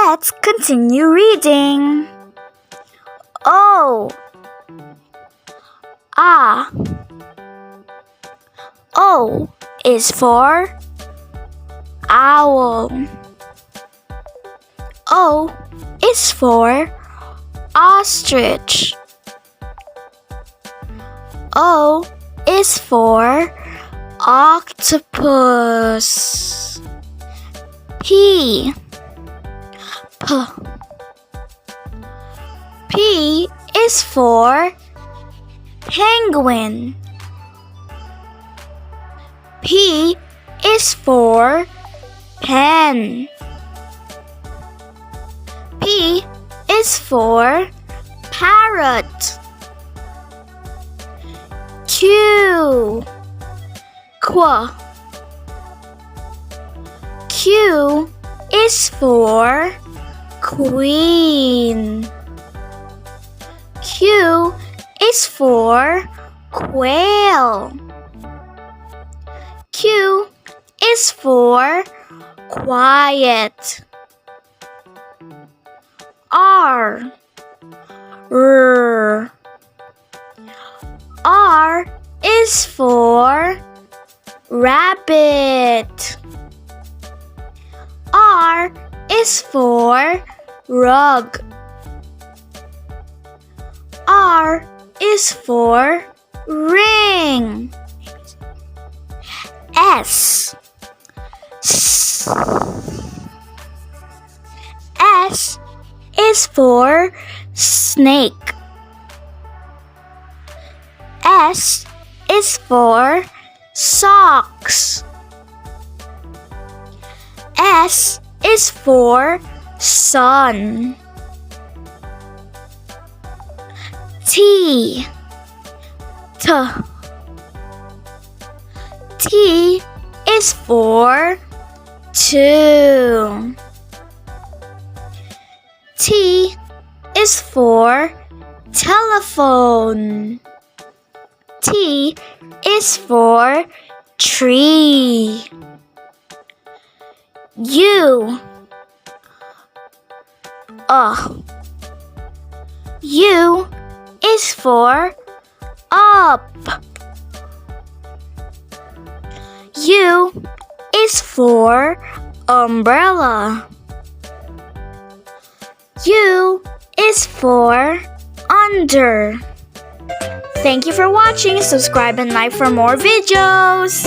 Let's continue reading. O. Ah. O is for owl. O is for ostrich. O is for octopus. P. P is for penguin. P is for pen. P is for parrot. Q. Q is for queen. Q is for quail. Q is for quiet. R. R is for rabbit. R is for rug. R is for ring. S. S is for snake. S is for socks. S is for sun. T. T is for two. T is for telephone. T is for tree. U. U is for up. U is for umbrella. U is for under. Thank you for watching. Subscribe and like for more videos.